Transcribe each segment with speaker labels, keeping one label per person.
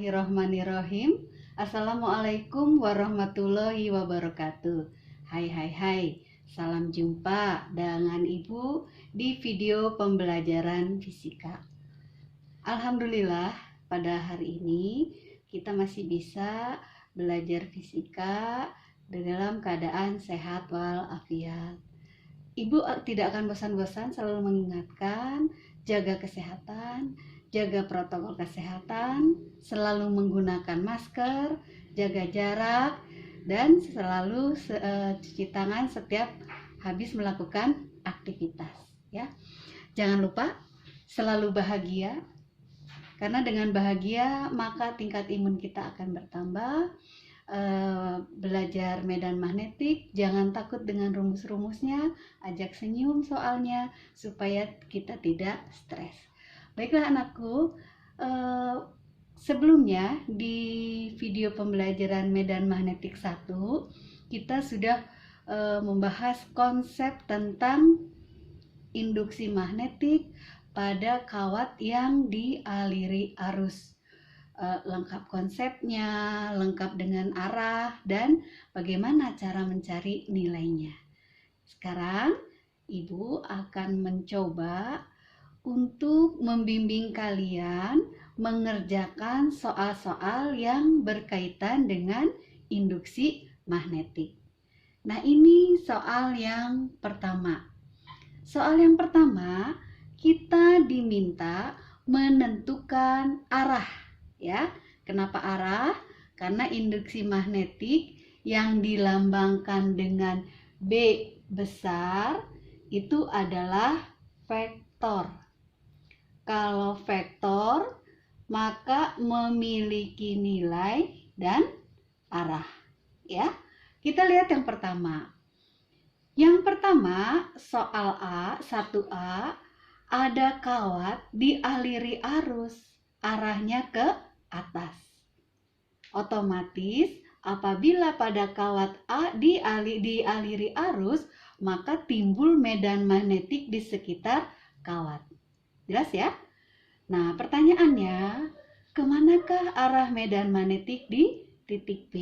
Speaker 1: Bismillahirrohmanirrohim. Assalamualaikum warahmatullahi wabarakatuh. Hai. Salam jumpa dengan Ibu di video pembelajaran fisika. Alhamdulillah, pada hari ini kita masih bisa belajar fisika dalam keadaan sehat walafiat. Ibu tidak akan bosan-bosan selalu mengingatkan, jaga kesehatan, jaga protokol kesehatan, selalu menggunakan masker, jaga jarak, dan selalu cuci tangan setiap habis melakukan aktivitas. Ya, jangan lupa selalu bahagia, karena dengan bahagia maka tingkat imun kita akan bertambah. Belajar medan magnetik, jangan takut dengan rumus-rumusnya, ajak senyum soalnya supaya kita tidak stres. Baiklah anakku, sebelumnya di video pembelajaran medan magnetik 1 kita sudah membahas konsep tentang induksi magnetik pada kawat yang dialiri arus. Lengkap konsepnya, lengkap dengan arah, dan bagaimana cara mencari nilainya. Sekarang Ibu akan mencoba untuk membimbing kalian mengerjakan soal-soal yang berkaitan dengan induksi magnetik. Nah, ini soal yang pertama. Soal yang pertama, kita diminta menentukan arah. Ya, kenapa arah? Karena induksi magnetik yang dilambangkan dengan B besar itu adalah vektor. Kalau vektor maka memiliki nilai dan arah. Ya, kita lihat yang pertama. Yang pertama, soal A, 1A, ada kawat dialiri arus, arahnya ke atas. Otomatis apabila pada kawat A dialiri arus, maka timbul medan magnetik di sekitar kawat. Jelas ya? Nah, pertanyaannya, kemanakah arah medan magnetik di titik P?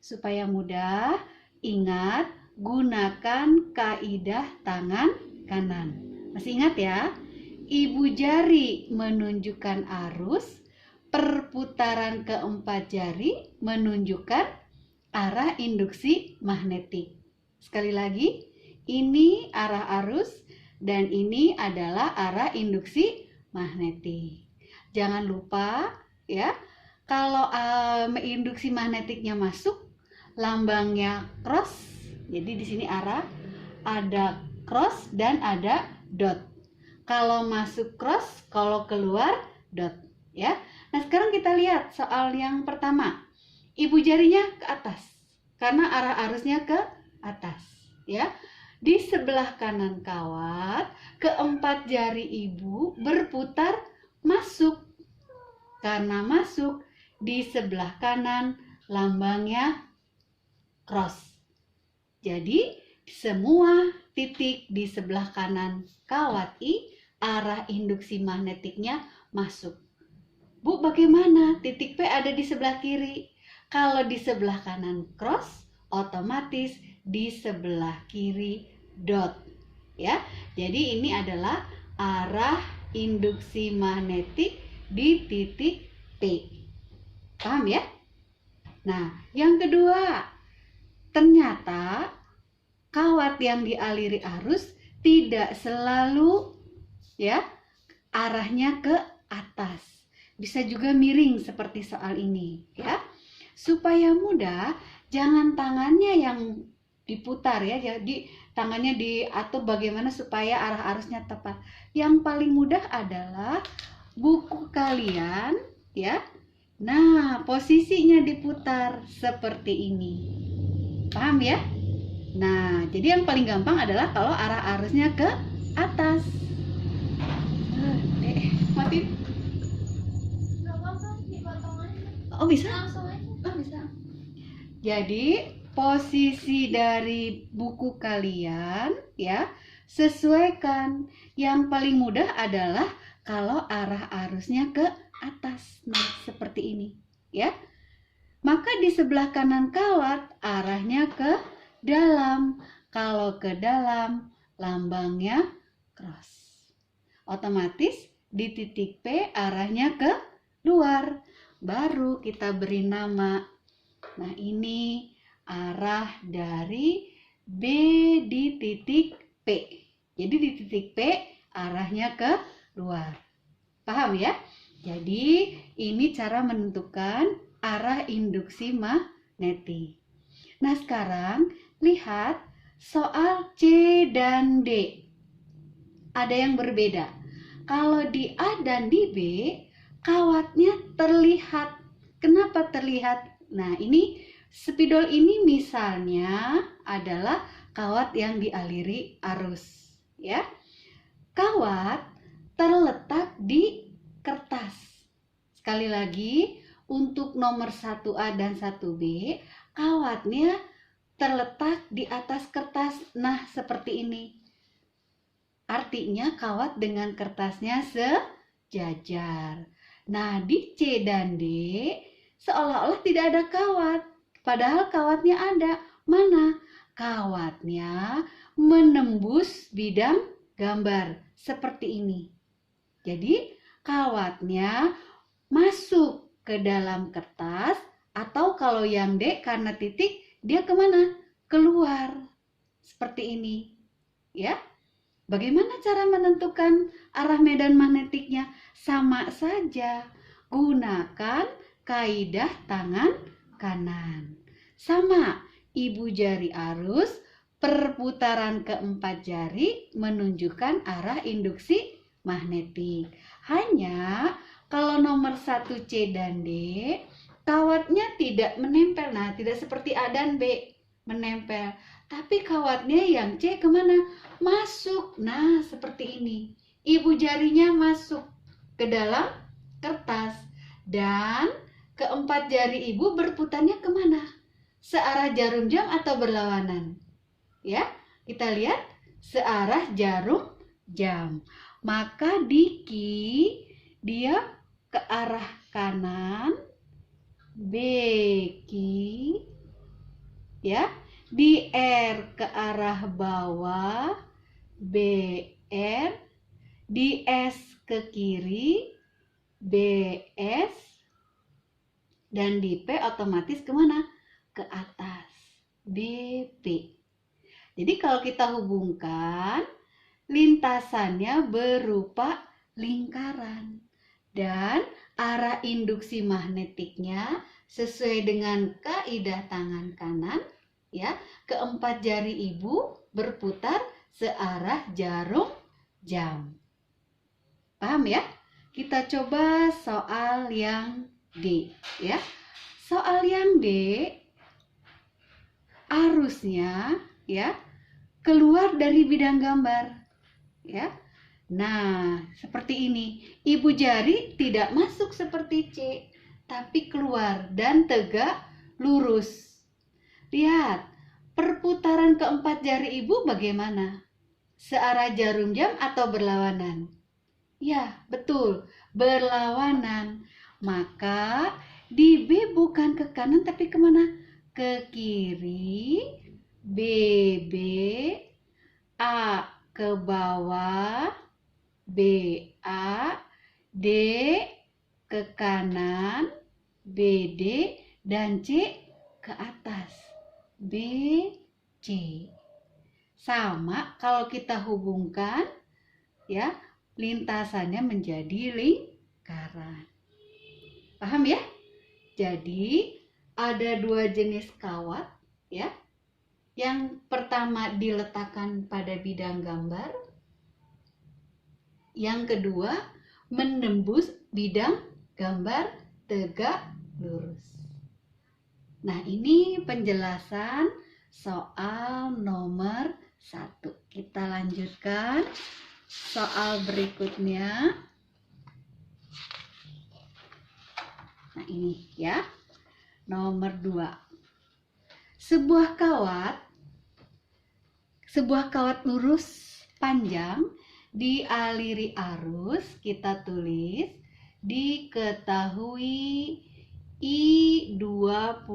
Speaker 1: Supaya mudah, ingat, gunakan kaidah tangan kanan. Masih ingat ya? Ibu jari menunjukkan arus, perputaran keempat jari menunjukkan arah induksi magnetik. Sekali lagi, ini arah arus dan ini adalah arah induksi magnetik. Jangan lupa ya, kalau induksi magnetiknya masuk, lambangnya cross. Jadi di sini arah ada cross dan ada dot. Kalau masuk cross, kalau keluar dot. Ya. Nah, sekarang kita lihat soal yang pertama. Ibu jarinya ke atas karena arah arusnya ke atas, ya. Di sebelah kanan kawat, keempat jari ibu berputar masuk. Karena masuk, di sebelah kanan lambangnya cross. Jadi, semua titik di sebelah kanan kawat I, arah induksi magnetiknya masuk. Bu, bagaimana? Titik P ada di sebelah kiri. Kalau di sebelah kanan cross, otomatis di sebelah kiri dot. Ya, jadi ini adalah arah induksi magnetik di titik P. Paham ya? Nah, yang kedua, ternyata kawat yang dialiri arus tidak selalu ya arahnya ke atas. Bisa juga miring seperti soal ini ya. Supaya mudah, jangan tangannya yang diputar ya. Jadi tangannya diatur bagaimana supaya arah arusnya tepat. Yang paling mudah adalah buku kalian ya. Nah, posisinya diputar seperti ini. Paham ya? Nah, jadi yang paling gampang adalah kalau arah arusnya ke atas. Mati. Oh, bisa? Oh, bisa. Jadi, posisi dari buku kalian ya, sesuaikan. Yang paling mudah adalah kalau arah arusnya ke atas. Nah, seperti ini, ya. Maka di sebelah kanan kawat arahnya ke dalam. Kalau ke dalam, lambangnya cross. Otomatis di titik P arahnya ke luar. Baru kita beri nama. Nah, ini arah dari B di titik P. Jadi di titik P arahnya ke luar. Paham ya? Jadi ini cara menentukan arah induksi magnetik. Nah, sekarang lihat soal C dan D. Ada yang berbeda. Kalau di A dan di B, kawatnya terlihat. Kenapa terlihat? Nah, ini spidol ini misalnya adalah kawat yang dialiri arus, ya. Kawat terletak di kertas. Sekali lagi, untuk nomor 1A dan 1B, kawatnya terletak di atas kertas. Nah, seperti ini. Artinya kawat dengan kertasnya sejajar. Nah, di C dan D seolah-olah tidak ada kawat. Padahal kawatnya ada. Mana? Kawatnya menembus bidang gambar. Seperti ini. Jadi, kawatnya masuk ke dalam kertas. Atau kalau yang D karena titik, dia kemana? Keluar. Seperti ini. Ya. Bagaimana cara menentukan arah medan magnetiknya? Sama saja, gunakan kaidah tangan kanan. Sama, ibu jari arus, perputaran keempat jari menunjukkan arah induksi magnetik. Hanya kalau nomor 1 C dan D, kawatnya tidak menempel. Nah, tidak seperti A dan B menempel. Tapi kawatnya yang C kemana? Masuk. Nah, seperti ini. Ibu jarinya masuk ke dalam kertas. Dan keempat jari ibu berputarnya kemana? Searah jarum jam atau berlawanan? Ya, kita lihat searah jarum jam. Maka di Q dia ke arah kanan, B Q, ya. Di R ke arah bawah, BR. Di S ke kiri, BS. Dan di P otomatis kemana? Ke atas, BP. Jadi kalau kita hubungkan, lintasannya berupa lingkaran. Dan arah induksi magnetiknya sesuai dengan kaidah tangan kanan, ya, keempat jari ibu berputar searah jarum jam. Paham ya? Kita coba soal yang D, ya. Soal yang D, arusnya, ya, keluar dari bidang gambar, ya. Nah, seperti ini. Ibu jari tidak masuk seperti C, tapi keluar dan tegak lurus. Lihat, perputaran keempat jari ibu bagaimana? Searah jarum jam atau berlawanan? Ya, betul, berlawanan. Maka di B bukan ke kanan tapi kemana? Ke kiri, BB, A ke bawah, BA, D ke kanan, BD, dan C ke atas, BC. Sama kalau kita hubungkan, ya, lintasannya menjadi lingkaran. Paham ya? Jadi ada dua jenis kawat, ya. Yang pertama diletakkan pada bidang gambar. Yang kedua menembus bidang gambar tegak lurus. Nah, ini penjelasan soal nomor 1. Kita lanjutkan soal berikutnya. Nah, ini ya. Nomor 2. Sebuah kawat lurus panjang dialiri arus, kita tulis diketahui I 25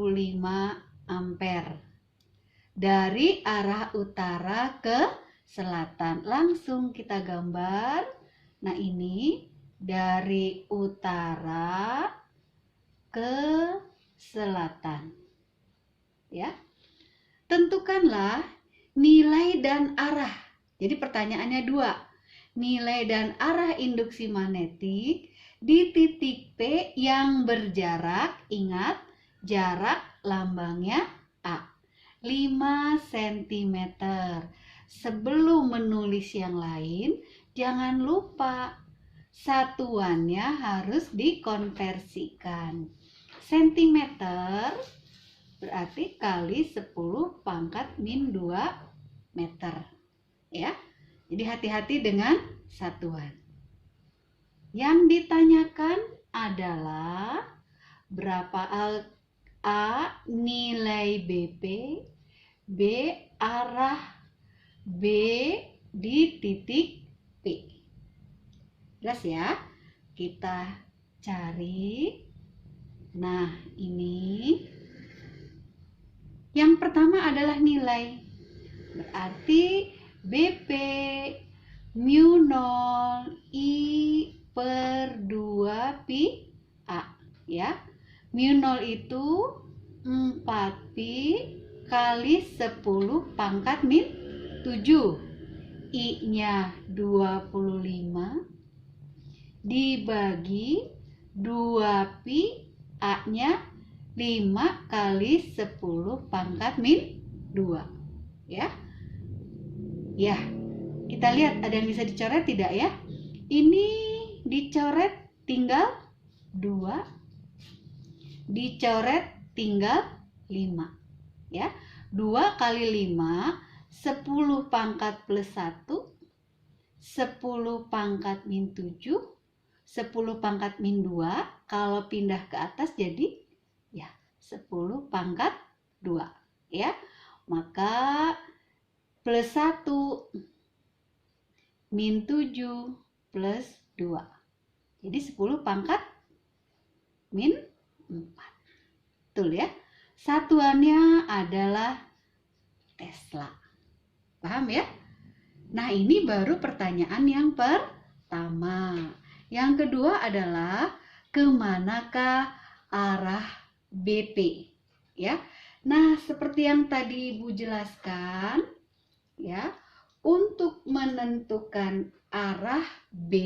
Speaker 1: ampere dari arah utara ke selatan. Langsung kita gambar. Nah, ini dari utara ke selatan. Ya. Tentukanlah nilai dan arah. Jadi pertanyaannya dua. Nilai dan arah induksi magnetik di titik P yang berjarak, ingat jarak lambangnya A, 5 cm. Sebelum menulis yang lain, jangan lupa satuannya harus dikonversikan. Sentimeter berarti kali 10 pangkat min 2 meter. Ya. Jadi hati-hati dengan satuan. Yang ditanyakan adalah berapa A nilai BP, B arah B di titik P. Jelas ya? Kita cari. Nah, ini yang pertama adalah nilai. Berarti BP mu 0 I per 2 pi A. Ya. Mu 0 itu 4 pi kali 10 pangkat min 7. I-nya 25 dibagi 2 pi, A-nya 5 kali 10 pangkat min 2. Ya. Ya. Kita lihat ada yang bisa dicoret tidak ya? Ini dicoret tinggal 2. Dicoret tinggal 5. Ya. 2 kali 5 10 pangkat plus 1 10 pangkat min 7 10 pangkat min 2. Kalau pindah ke atas jadi ya 10 pangkat 2 ya. Maka plus 1 min 7 plus 2. Jadi 10 pangkat min 4. Betul ya? Satuannya adalah Tesla. Paham ya? Nah, ini baru pertanyaan yang pertama. Yang kedua adalah kemanakah arah BP? Ya. Nah, seperti yang tadi Ibu jelaskan, ya, untuk menentukan arah B,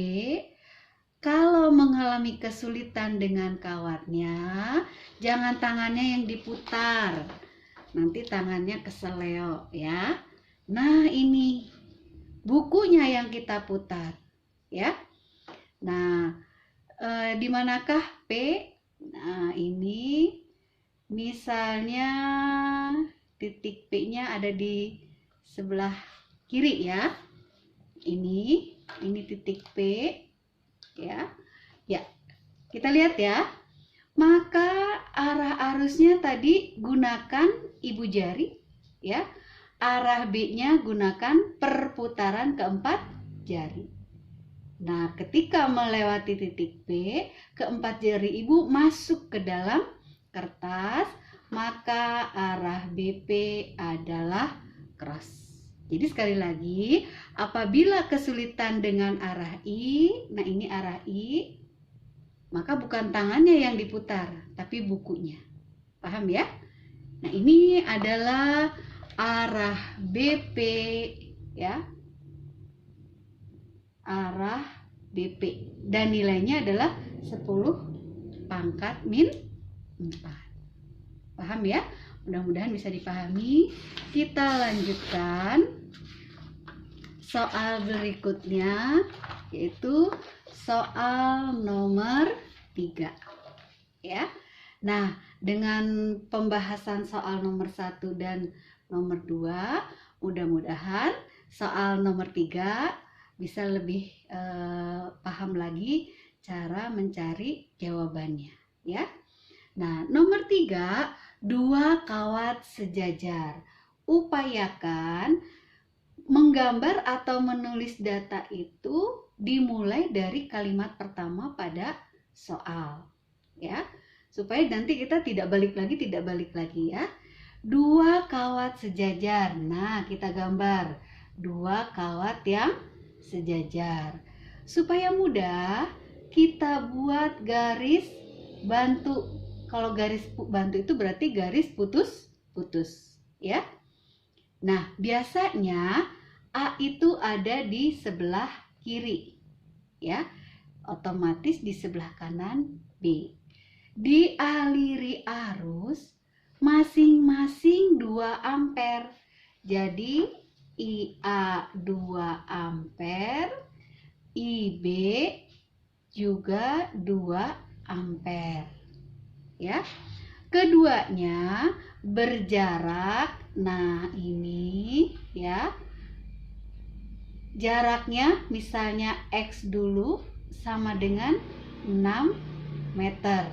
Speaker 1: kalau mengalami kesulitan dengan kawatnya, jangan tangannya yang diputar. Nanti tangannya keseleo ya. Nah, ini bukunya yang kita putar ya. Nah, di manakah P? Nah, ini misalnya titik P-nya ada di sebelah kiri ya. Ini titik P ya. Ya. Kita lihat ya. Maka arah arusnya tadi gunakan ibu jari ya. Arah B-nya gunakan perputaran keempat jari. Nah, ketika melewati titik P, keempat jari ibu masuk ke dalam kertas, maka arah BP adalah cross. Jadi sekali lagi, apabila kesulitan dengan arah I, nah ini arah I, maka bukan tangannya yang diputar, tapi bukunya. Paham ya? Nah, ini adalah arah BP ya. Arah BP dan nilainya adalah 10 pangkat min 4. Paham ya? Mudah-mudahan bisa dipahami. Kita lanjutkan soal berikutnya, yaitu soal nomor 3 ya. Nah, dengan pembahasan soal nomor 1 dan nomor 2, mudah-mudahan soal nomor 3 bisa lebih paham lagi cara mencari jawabannya ya. Nah, nomor 3, 2 kawat sejajar. Upayakan menggambar atau menulis data itu dimulai dari kalimat pertama pada soal. Ya, supaya nanti kita tidak balik lagi ya. Dua kawat sejajar. Nah, kita gambar dua kawat yang sejajar. Supaya mudah, kita buat garis bantu. Kalau garis bantu itu berarti garis putus-putus, ya. Nah, biasanya A itu ada di sebelah kiri, ya. Otomatis di sebelah kanan B. Dialiri arus masing-masing 2 ampere. Jadi IA 2 ampere, IB juga 2 ampere. Ya. Keduanya berjarak. Nah, ini ya. Jaraknya misalnya X dulu sama dengan 6 meter.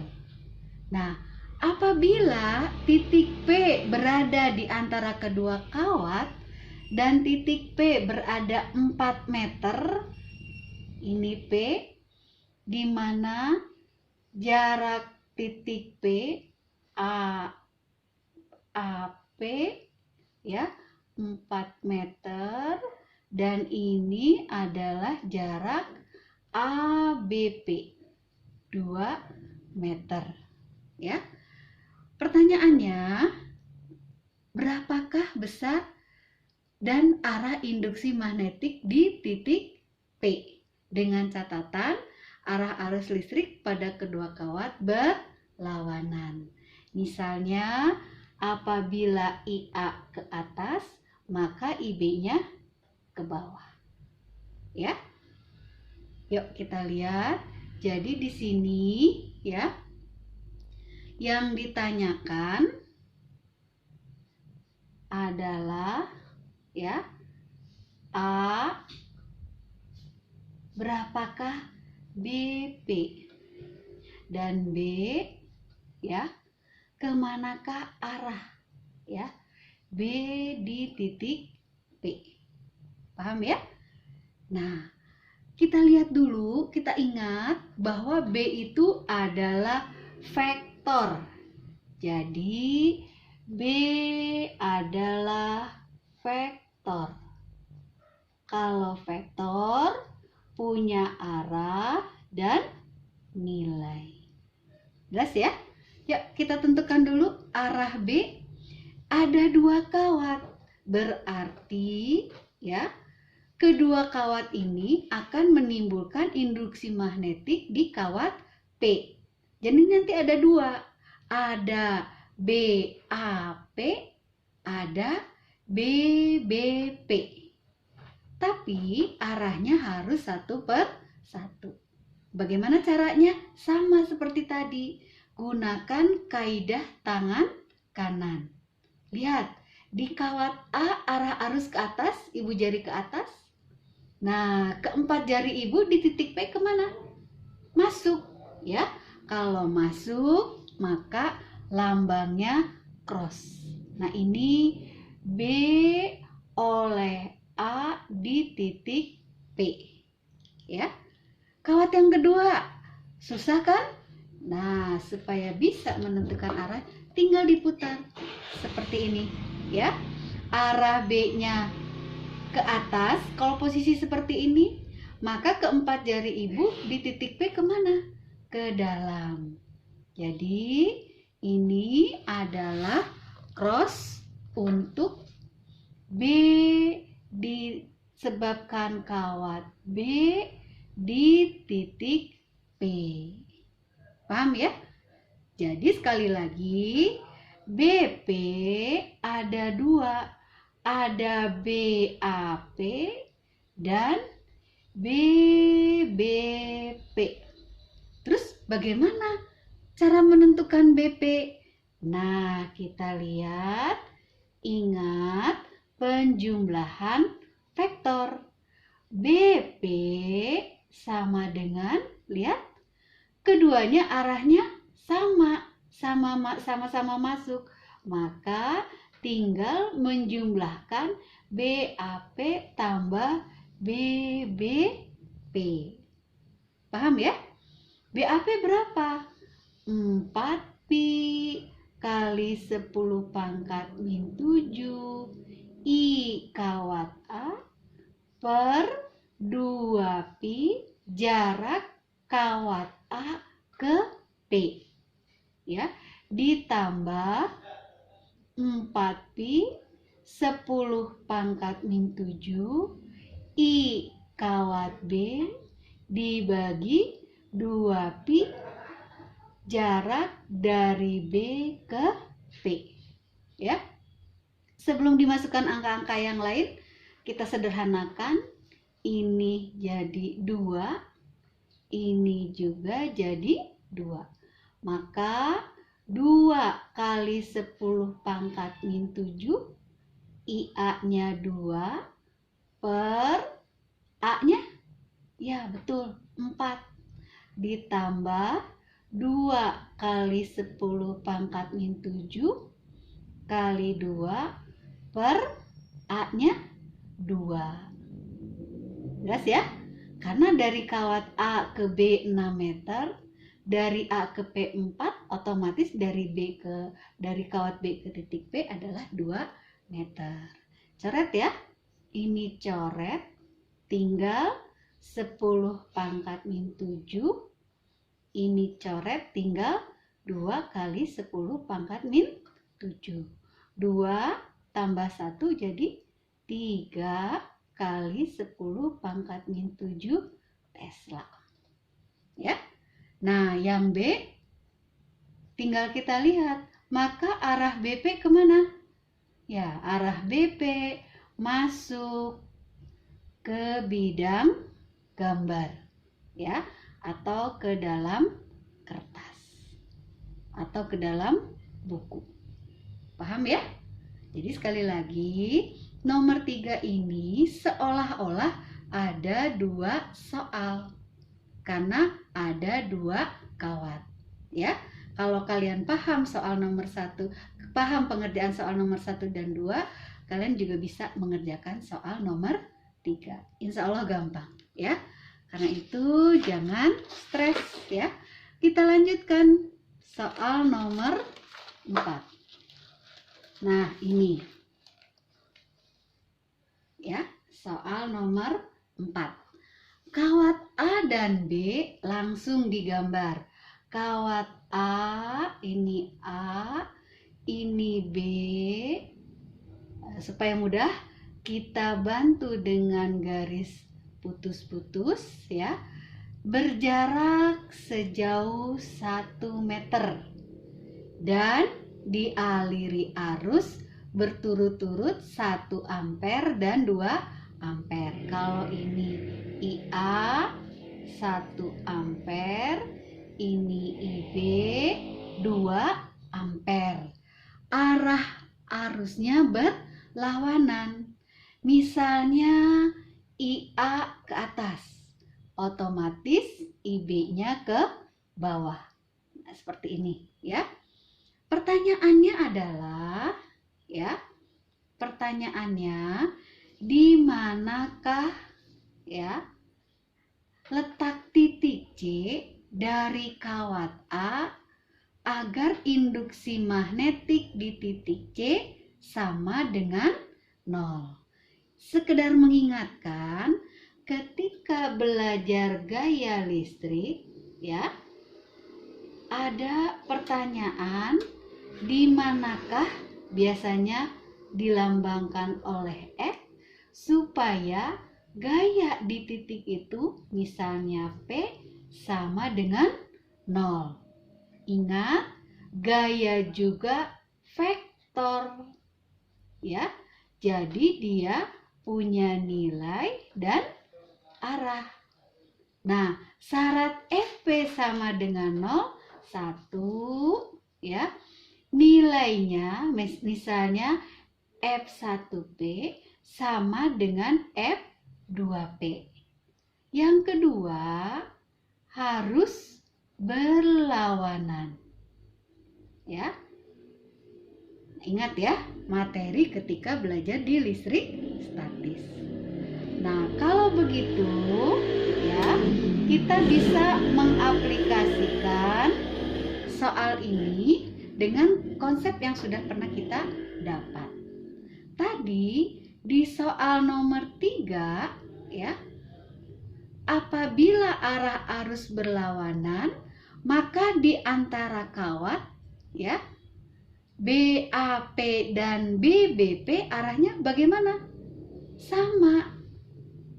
Speaker 1: Nah, apabila titik P berada di antara kedua kawat dan titik P berada 4 meter, ini P, di mana jarak titik P AP ya 4 meter, dan ini adalah jarak ABP 2 meter. Ya. Pertanyaannya, berapakah besar dan arah induksi magnetik di titik P? Dengan catatan arah arus listrik pada kedua kawat berlawanan. Misalnya, apabila IA ke atas, maka IB-nya ke bawah. Ya. Yuk kita lihat. Jadi di sini ya, yang ditanyakan adalah ya A, berapakah BP, dan B ya, kemanakah arah ya B di titik P. Paham ya? Nah, kita lihat dulu, kita ingat bahwa B itu adalah vektor. Jadi B adalah vektor. Kalau vektor punya arah dan nilai. Jelas ya? Yuk kita tentukan dulu arah B. Ada 2 kawat. Berarti ya, kedua kawat ini akan menimbulkan induksi magnetik di kawat P. Jadi nanti ada 2. Ada BAP, ada BBP. Tapi arahnya harus 1/1. Bagaimana caranya? Sama seperti tadi. Gunakan kaidah tangan kanan. Lihat, di kawat A arah arus ke atas, ibu jari ke atas. Nah, keempat jari ibu di titik P kemana? Masuk, ya. Kalau masuk, maka lambangnya cross. Nah, ini B oleh A di titik P. Ya. Kawat yang kedua, susah kan? Nah, supaya bisa menentukan arah, tinggal diputar seperti ini, ya. Arah B-nya ke atas, kalau posisi seperti ini, maka keempat jari ibu di titik P kemana? Ke dalam. Jadi ini adalah cross untuk B disebabkan kawat B di titik P. Paham ya? Jadi sekali lagi, BP ada 2. Ada BAP dan BBP. Terus bagaimana cara menentukan BP? Nah, kita lihat. Ingat penjumlahan vektor. BP sama dengan, lihat, keduanya arahnya sama-sama masuk. Maka tinggal menjumlahkan BAP tambah BBP. Paham ya? BAP berapa? 4pi kali 10 pangkat min 7 I kawat A per 2pi jarak kawat A ke P. Ya, ditambah 4pi 10 pangkat min 7 I kawat B dibagi 2pi jarak dari B ke P. Ya. Sebelum dimasukkan angka-angka yang lain, kita sederhanakan. Ini jadi 2, ini juga jadi 2. Maka 2 kali 10 pangkat min 7, IA-nya 2 per A-nya, ya betul, 4. Ditambah 2 kali 10 pangkat min 7 kali 2 per A-nya 2. Jelas ya? Karena dari kawat A ke B 6 meter, dari A ke P 4, otomatis dari kawat B ke titik P adalah 2 meter. Coret ya. Ini coret, tinggal 10 pangkat min 7. Ini coret, tinggal 2 kali 10 pangkat min 7. 2 tambah 1 jadi 3 kali 10 pangkat min 7 Tesla. Ya. Nah, yang B tinggal kita lihat. Maka arah BP kemana? Ya, arah BP masuk ke bidang gambar. Ya, atau ke dalam kertas. Atau ke dalam buku. Paham ya? Jadi sekali lagi, nomor 3 ini seolah-olah ada 2 soal. Karena ada 2 kawat. Ya, kalau kalian paham soal nomor 1, paham pengerjaan soal nomor 1 dan 2, kalian juga bisa mengerjakan soal nomor 3. Insya Allah gampang. Ya, karena itu jangan stres ya. Kita lanjutkan soal nomor 4. Nah, ini. Ya, soal nomor 4. Kawat A dan B langsung digambar. Kawat A, ini B. Supaya mudah, kita bantu dengan garis putus-putus ya. Berjarak sejauh 1 meter. Dan dialiri arus berturut-turut 1 ampere dan 2 ampere. Kalau ini IA 1 ampere, ini IB 2 ampere. Arah arusnya berlawanan. Misalnya IA ke atas, otomatis IB-nya ke bawah. Nah, seperti ini ya. Pertanyaannya adalah ya. Pertanyaannya, di manakah ya letak titik C dari kawat A agar induksi magnetik di titik C sama dengan 0. Sekedar mengingatkan, ketika belajar gaya listrik ya, ada pertanyaan di manakah biasanya dilambangkan oleh X supaya gaya di titik itu misalnya P sama dengan 0. Ingat, gaya juga vektor ya. Jadi dia punya nilai dan arah. Nah, syarat FP sama dengan 0, 1 ya. Nilainya misalnya F1P sama dengan F2P. Yang kedua, harus berlawanan. Ya. Ingat ya, materi ketika belajar di listrik statis. Nah, kalau begitu ya, kita bisa mengaplikasikan soal ini dengan konsep yang sudah pernah kita dapat. Tadi di soal nomor 3 ya, apabila arah arus berlawanan, maka di antara kawat ya BAP dan BBP arahnya bagaimana? Sama.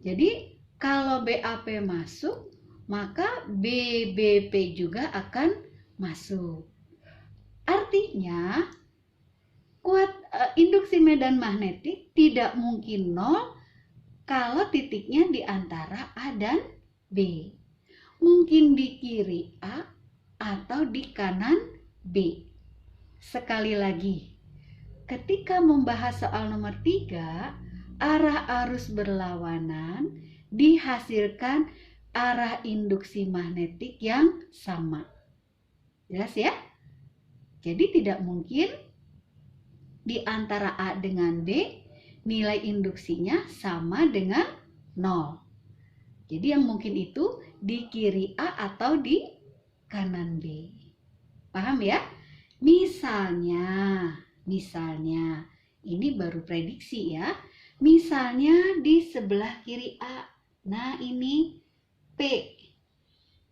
Speaker 1: Jadi kalau BAP masuk, maka BBP juga akan masuk. Artinya induksi medan magnetik tidak mungkin nol kalau titiknya di antara A dan B. Mungkin di kiri A atau di kanan B. Sekali lagi, ketika membahas soal nomor 3, arah arus berlawanan dihasilkan arah induksi magnetik yang sama. Jelas ya? Jadi tidak mungkin di antara A dengan B nilai induksinya sama dengan 0. Jadi yang mungkin itu di kiri A atau di kanan B. Paham ya? Misalnya, ini baru prediksi ya. Misalnya di sebelah kiri A. Nah, ini P.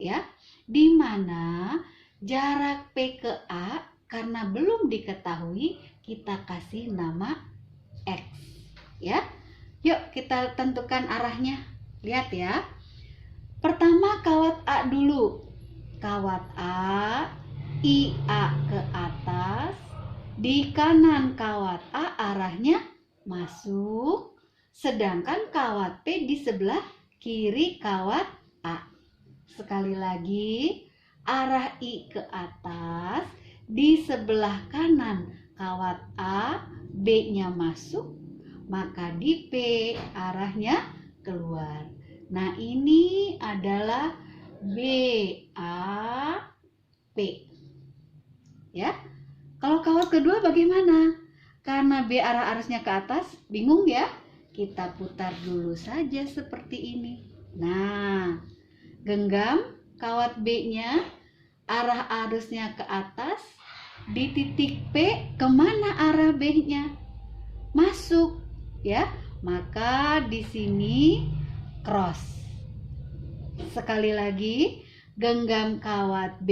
Speaker 1: Ya, di mana jarak P ke A karena belum diketahui, kita kasih nama X. Ya. Yuk kita tentukan arahnya. Lihat ya. Pertama kawat A dulu. Kawat A, IA ke atas. Di kanan kawat A arahnya masuk. Sedangkan kawat P di sebelah kiri kawat A. Sekali lagi, arah I ke atas. Di sebelah kanan kawat A, B-nya masuk, maka di P arahnya keluar. Nah, ini adalah BAP. Ya. Kalau kawat kedua bagaimana? Karena B arah arusnya ke atas, bingung ya? Kita putar dulu saja seperti ini. Nah, genggam kawat B-nya, arah arusnya ke atas. Di titik P, kemana arah B-nya? Masuk, ya. Maka di sini cross. Sekali lagi, genggam kawat B,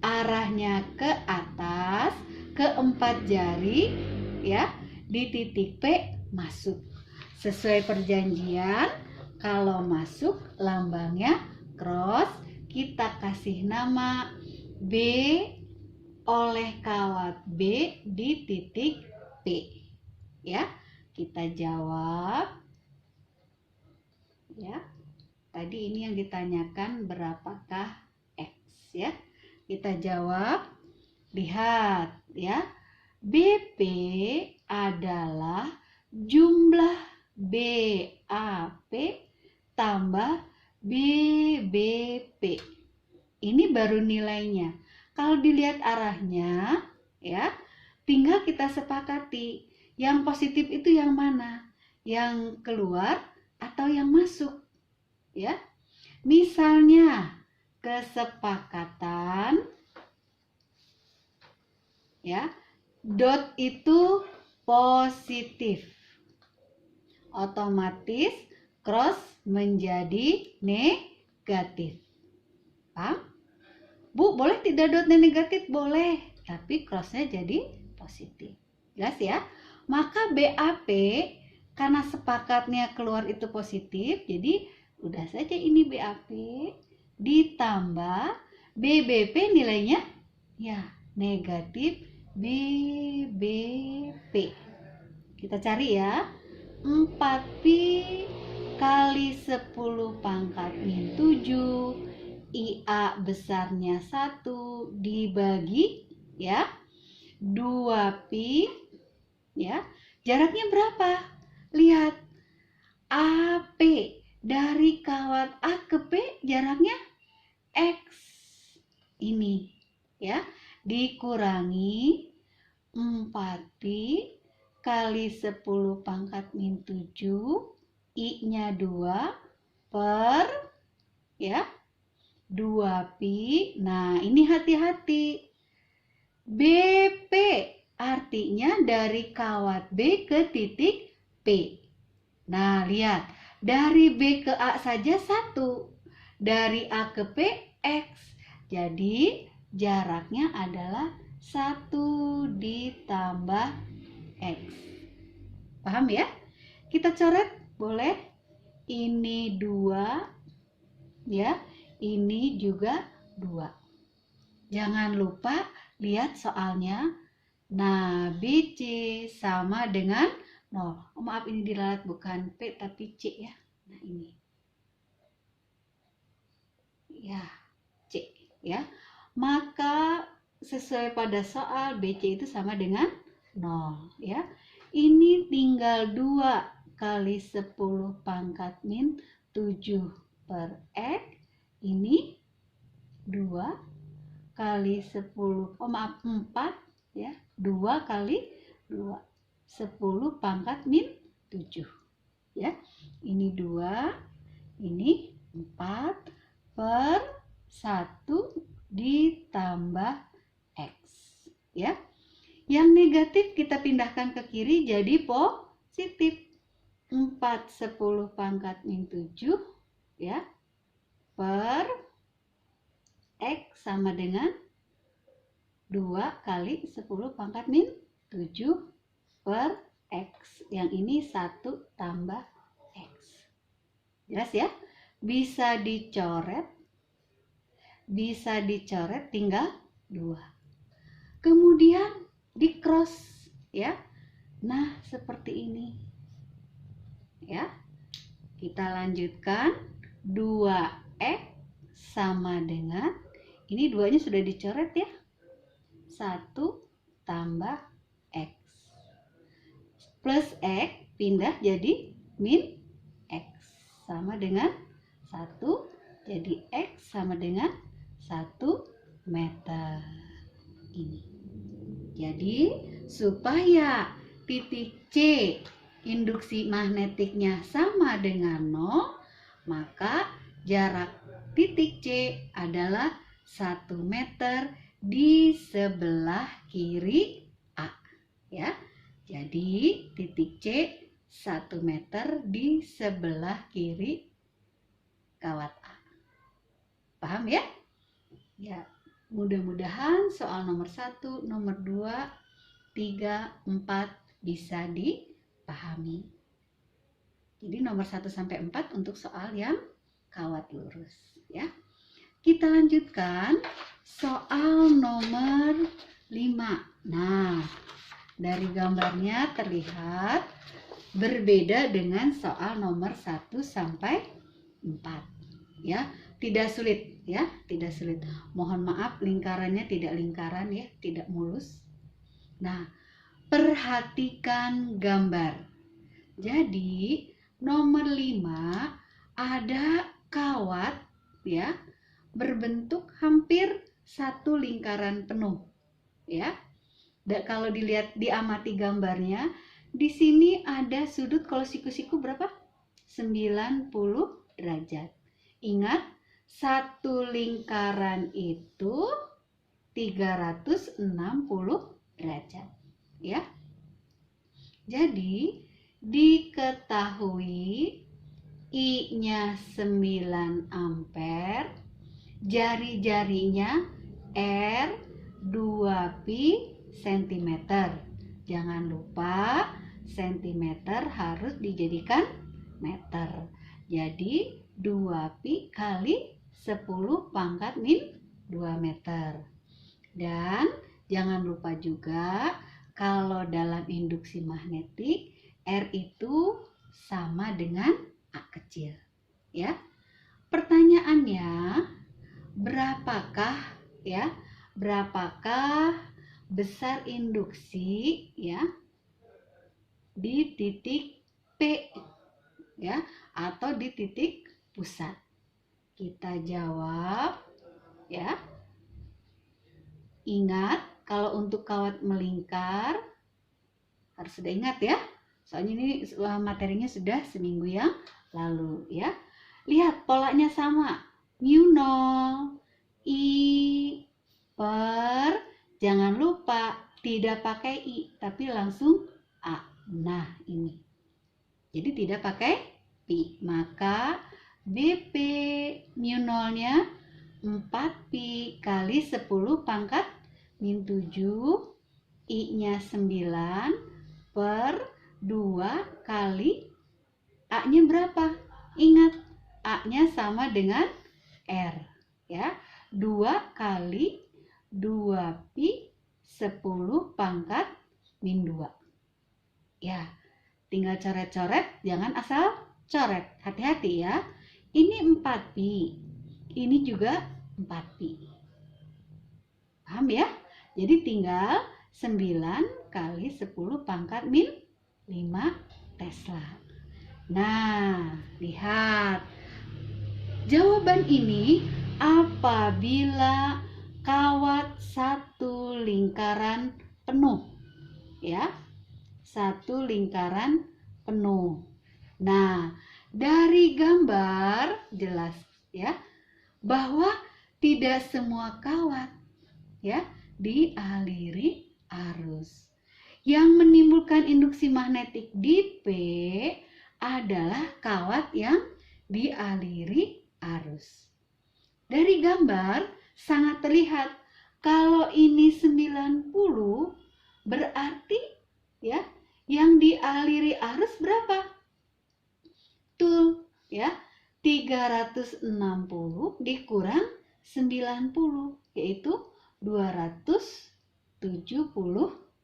Speaker 1: arahnya ke atas, ke 4 jari, ya. Di titik P masuk. Sesuai perjanjian, kalau masuk lambangnya cross, kita kasih nama B oleh kawat B di titik P. Ya, kita jawab. Ya, tadi ini yang ditanyakan berapakah X ya. Kita jawab. Lihat ya. BP adalah jumlah BAP tambah BBP. Ini baru nilainya. Kalau dilihat arahnya, ya, tinggal kita sepakati. Yang positif itu yang mana? Yang keluar atau yang masuk? Ya. Misalnya, kesepakatan, ya, dot itu positif. Otomatis cross menjadi negatif. Paham? Bu, boleh tidak dotnya negatif? Boleh, tapi crossnya jadi positif. Jelas ya? Maka BAP, karena sepakatnya keluar itu positif, jadi udah saja ini BAP ditambah BBP nilainya ya negatif BBP. Kita cari ya. 4pi kali 10 pangkat min 7. IA besarnya 1 dibagi ya 2pi ya. Jaraknya berapa? Lihat. AP dari kawat A ke P jaraknya X. Ini ya. Dikurangi 4pi kali 10 pangkat min 7. I-nya 2 per ya. 2pi. Nah, ini hati-hati. BP artinya dari kawat B ke titik P. Nah, lihat. Dari B ke A saja 1. Dari A ke P, X. Jadi, jaraknya adalah 1 ditambah X. Paham ya? Kita coret, boleh? Ini 2, ya. Ini juga 2. Jangan lupa lihat soalnya. Nah, BC sama dengan 0. Oh, maaf, ini diralat bukan P tapi C ya. Nah, ini. Ya, C ya. Maka sesuai pada soal BC itu sama dengan 0 ya. Ini tinggal 2 kali 10 pangkat min 7 per X. Ini 2 kali 10, 4 ya. 2 kali 2. 10 pangkat min 7 ya. Ini 2, ini 4 per 1 ditambah X ya. Yang negatif kita pindahkan ke kiri jadi positif. 4 10 pangkat min 7 ya per X sama dengan 2 kali 10 pangkat min 7 per X. Yang ini 1 tambah X. Jelas ya? Bisa dicoret tinggal 2. Kemudian di cross ya. Nah, seperti ini. Ya. Kita lanjutkan. 2X sama dengan, ini 2-nya sudah dicoret ya. 1 tambah X. Plus X pindah jadi min X. Sama dengan 1. Jadi X sama dengan 1 meter. Ini. Jadi supaya titik C induksi magnetiknya sama dengan 0, maka jarak titik C adalah 1 meter di sebelah kiri A ya. Jadi titik C 1 meter di sebelah kiri kawat A. Paham ya? Ya, mudah-mudahan soal nomor 1, nomor 2, 3, 4 bisa dipahami. Jadi nomor 1 sampai 4 untuk soal yang kawat lurus ya. Kita lanjutkan soal nomor 5. Nah, dari gambarnya terlihat berbeda dengan soal nomor 1 sampai 4 ya. Tidak sulit ya, tidak sulit. Mohon maaf lingkarannya tidak lingkaran ya, tidak mulus. Nah, perhatikan gambar. Jadi, nomor 5 ada kawat ya, berbentuk hampir satu lingkaran penuh ya. Dan kalau dilihat, diamati gambarnya, di sini ada sudut, kalau siku-siku berapa? 90 derajat. Ingat, satu lingkaran itu 360 derajat ya. Jadi diketahui I-nya 9 ampere, jari-jarinya R 2pi cm. Jangan lupa sentimeter harus dijadikan meter. Jadi 2pi kali 10 pangkat min 2 meter. Dan jangan lupa juga kalau dalam induksi magnetik R itu sama dengan A kecil ya. Pertanyaannya, berapakah besar induksi ya di titik P ya, atau di titik pusat? Kita jawab ya. Ingat, kalau untuk kawat melingkar harus sudah ingat ya. Soalnya ini materinya sudah seminggu yang lalu ya. Lihat polanya sama. mu 0 I per, jangan lupa tidak pakai I tapi langsung A. Nah ini, jadi tidak pakai pi, maka BP mu 0-nya 4pi kali 10 pangkat min 7, I-nya 9 per 2 kali A-nya berapa? Ingat, A-nya sama dengan R, ya. 2 kali 2pi 10 pangkat min 2. Ya, tinggal coret-coret, jangan asal coret. Hati-hati ya. Ini 4pi, ini juga 4pi. Paham ya? Jadi tinggal 9 kali 10 pangkat min 5 Tesla. Nah, lihat. Jawaban ini apabila kawat satu lingkaran penuh. Ya, satu lingkaran penuh. Nah, dari gambar jelas ya bahwa tidak semua kawat ya dialiri arus. Yang menimbulkan induksi magnetik di P adalah kawat yang dialiri arus. Dari gambar sangat terlihat kalau ini 90 berarti ya yang dialiri arus berapa? Betul ya, 360 dikurang 90 yaitu 270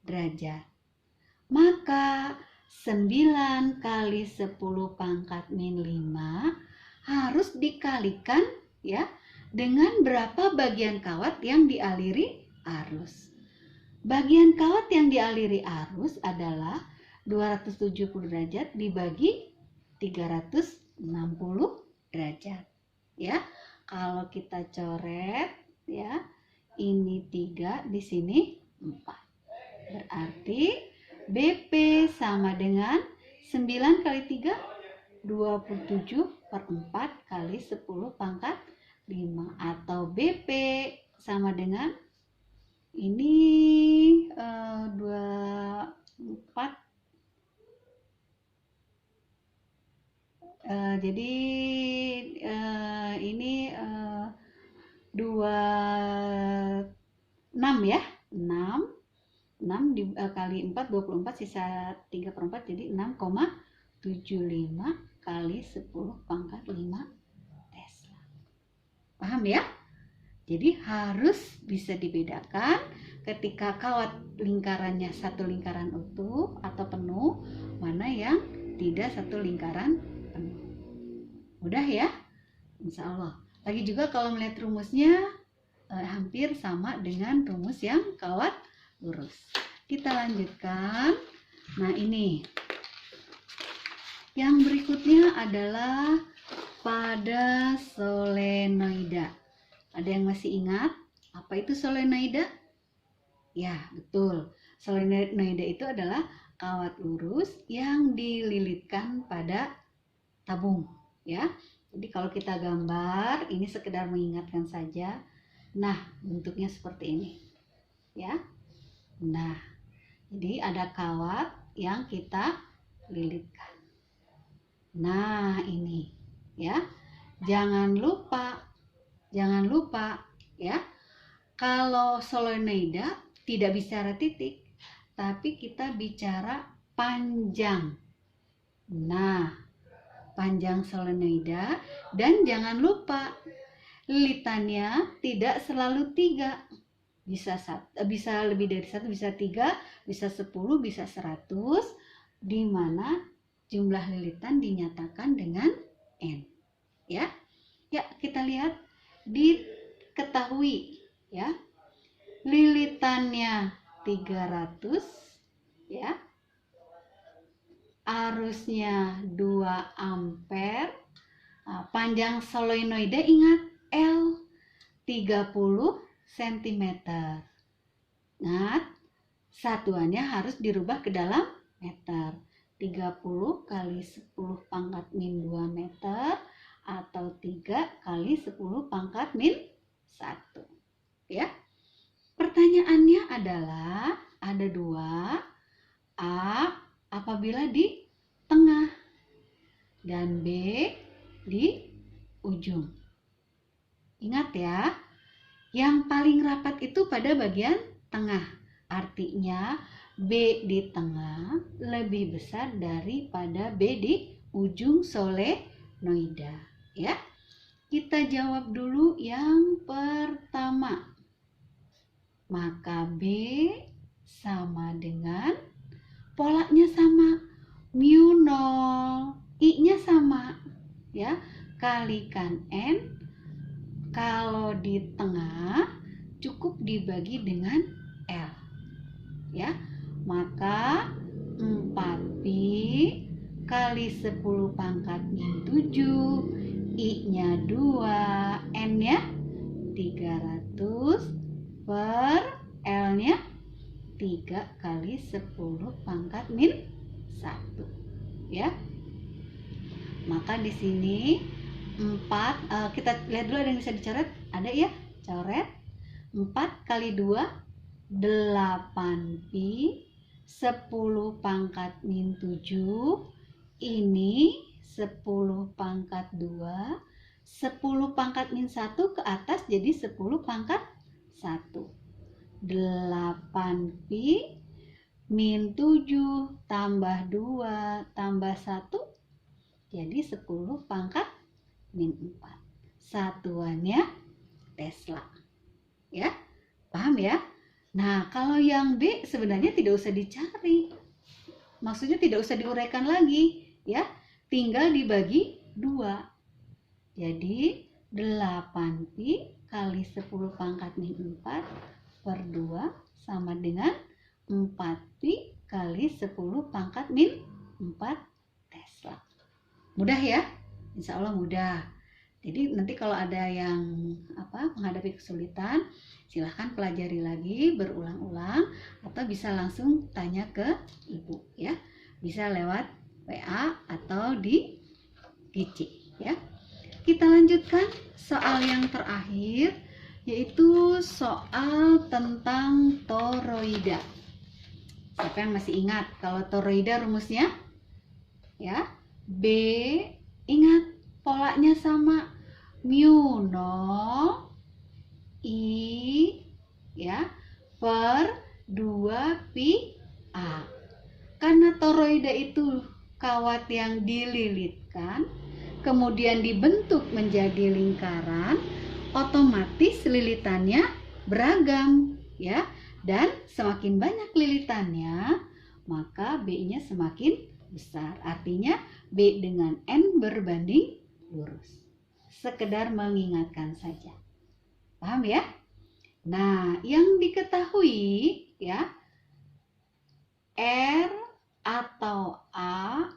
Speaker 1: derajat. Maka 9 kali 10 pangkat min 5 harus dikalikan ya dengan berapa bagian kawat yang dialiri arus. Bagian kawat yang dialiri arus adalah 270 derajat dibagi 360 derajat. Ya, kalau kita coret ya, ini 3, di sini 4. Berarti BP sama dengan 9 kali 3, 27 per 4 kali 10 pangkat 5. Atau BP sama dengan ini 24. Jadi ini 26 ya, 6 kali 4 24, sisa 3 per 4 jadi 6,75 kali 10 pangkat 5 Tesla. Paham ya? Jadi harus bisa dibedakan ketika kawat lingkarannya satu lingkaran utuh atau penuh, mana yang tidak satu lingkaran penuh. Mudah ya? Insya Allah. Lagi juga kalau melihat rumusnya hampir sama dengan rumus yang kawat lurus. Kita lanjutkan. Nah ini. Yang berikutnya adalah pada solenoida. Ada yang masih ingat apa itu solenoida? Ya, betul. Solenoida itu adalah kawat lurus yang dililitkan pada tabung, ya. Jadi kalau kita gambar, ini sekedar mengingatkan saja. Nah, bentuknya seperti ini. Ya. Nah, jadi ada kawat yang kita lilitkan. Nah, ini, ya. Jangan lupa ya. Kalau solenoida tidak bicara titik, tapi kita bicara panjang. Nah, panjang solenoida, dan jangan lupa lilitannya tidak selalu 3. Bisa lebih dari 1, bisa 3, bisa 10, bisa 100, di mana jumlah lilitan dinyatakan dengan N. Ya. Ya, kita lihat, diketahui ya. Lilitannya 300 ya. Arusnya 2 ampere. Panjang solenoida ingat L 30 cm. Ingat, satuannya harus dirubah ke dalam meter. 30 kali 10 pangkat min 2 meter atau 3 kali 10 pangkat min 1. Ya. Pertanyaannya adalah ada 2 A apabila di tengah dan B di ujung. Ingat ya, yang paling rapat itu pada bagian tengah. Artinya B di tengah lebih besar daripada B di ujung solenoida. Ya. Kita jawab dulu yang pertama. Maka B sama dengan polanya sama, mu 0, I-nya sama, ya, kalikan N. Kalau di tengah cukup dibagi dengan L, ya, maka 4pi kali 10 pangkat min 7, I-nya 2, N-nya 300 per L-nya 3 kali 10 pangkat min 1. Ya. Maka di sini 4, kita lihat dulu ada yang bisa dicoret. Ada ya? Coret. 4 kali 2, 8pi 10 pangkat min 7. Ini 10 pangkat 2. 10 pangkat min 1 ke atas jadi 10 pangkat 1. 8pi min 7 tambah 2 tambah 1 jadi 10 pangkat min 4. Satuannya Tesla. Ya, paham ya? Nah, kalau yang B sebenarnya tidak usah dicari. Maksudnya tidak usah diuraikan lagi, ya. Tinggal dibagi 2. Jadi 8pi kali 10 pangkat min 4 per 2 sama dengan 4pi kali 10 pangkat min 4 Tesla. Mudah ya? Insya Allah mudah. Jadi nanti kalau ada yang menghadapi kesulitan, silahkan pelajari lagi berulang-ulang atau bisa langsung tanya ke ibu ya. Bisa lewat WA atau di GC ya. Kita lanjutkan soal yang terakhir, yaitu soal tentang toroida. Siapa yang masih ingat kalau toroida rumusnya? Ya, B, ingat polanya sama, mu 0 I ya per 2pi A. Karena toroida itu kawat yang dililitkan, kemudian dibentuk menjadi lingkaran, otomatis lilitannya beragam ya, dan semakin banyak lilitannya maka B-nya semakin besar. Artinya B dengan N berbanding lurus. Sekedar mengingatkan saja. Paham ya? Nah, yang diketahui ya, R atau A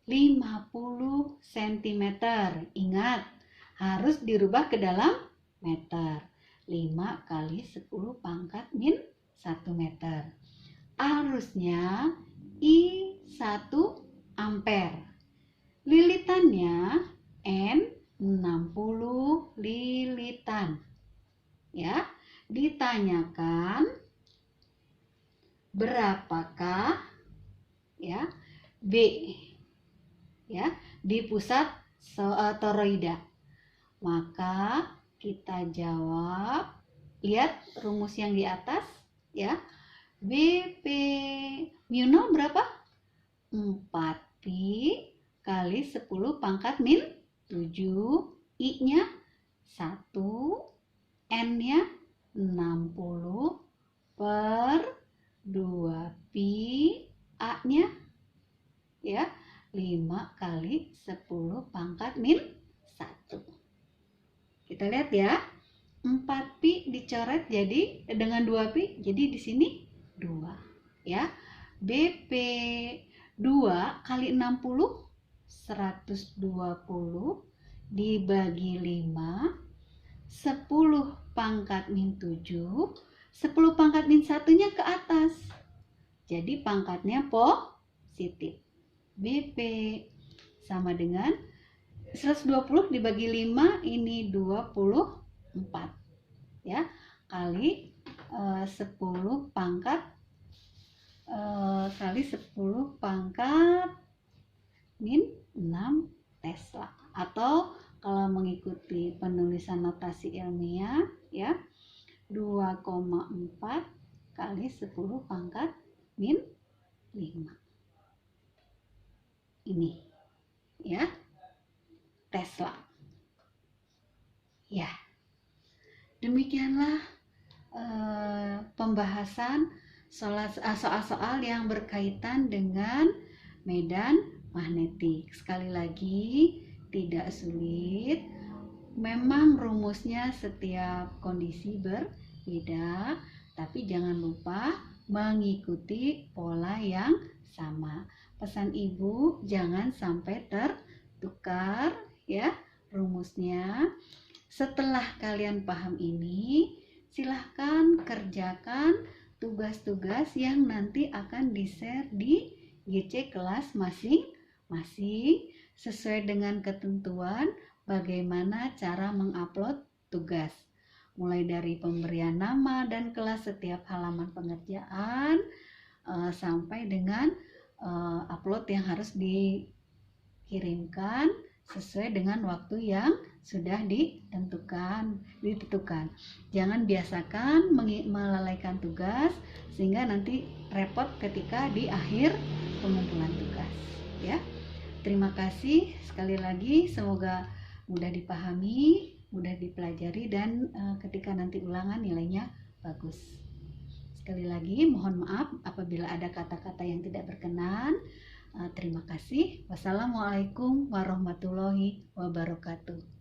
Speaker 1: 50 cm. Ingat, harus dirubah ke dalam meter. 5 kali 10 pangkat min 1 meter. Arusnya I1 ampere. Lilitannya N 60 lilitan. Ya, ditanyakan berapakah ya B ya di pusat toroida. Maka kita jawab, lihat rumus yang di atas ya. BP mu 0 berapa? 4pi kali 10 pangkat min 7, I-nya 1, N-nya 60 per 2pi A-nya ya 5 kali 10 pangkat min 1. Kita lihat ya, 4pi dicoret jadi dengan 2pi, jadi di sini 2 ya. BP 2 kali 60 120 dibagi 5, 10 pangkat min 7, 10 pangkat min 1-nya ke atas, jadi pangkatnya positif. BP sama dengan 120 dibagi 5 ini 24 ya, kali 10 pangkat kali 10 pangkat min 6 Tesla, atau kalau mengikuti penulisan notasi ilmiah ya 2,4 kali 10 pangkat min 5 ini ya Tesla. Ya, demikianlah pembahasan soal-soal yang berkaitan dengan medan magnetik. Sekali lagi, tidak sulit. Memang rumusnya setiap kondisi berbeda, tapi jangan lupa mengikuti pola yang sama. Pesan ibu, jangan sampai tertukar ya rumusnya. Setelah kalian paham ini, silahkan kerjakan tugas-tugas yang nanti akan di-share di GC kelas masing-masing sesuai dengan ketentuan bagaimana cara mengupload tugas. Mulai dari pemberian nama dan kelas setiap halaman pengerjaan sampai dengan upload yang harus dikirimkan sesuai dengan waktu yang sudah ditentukan. Jangan biasakan melalaikan tugas sehingga nanti repot ketika di akhir pengumpulan tugas ya. Terima kasih sekali lagi, semoga mudah dipahami, mudah dipelajari, dan ketika nanti ulangan nilainya bagus. Sekali lagi mohon maaf apabila ada kata-kata yang tidak berkenan. Terima kasih. Wassalamualaikum warahmatullahi wabarakatuh.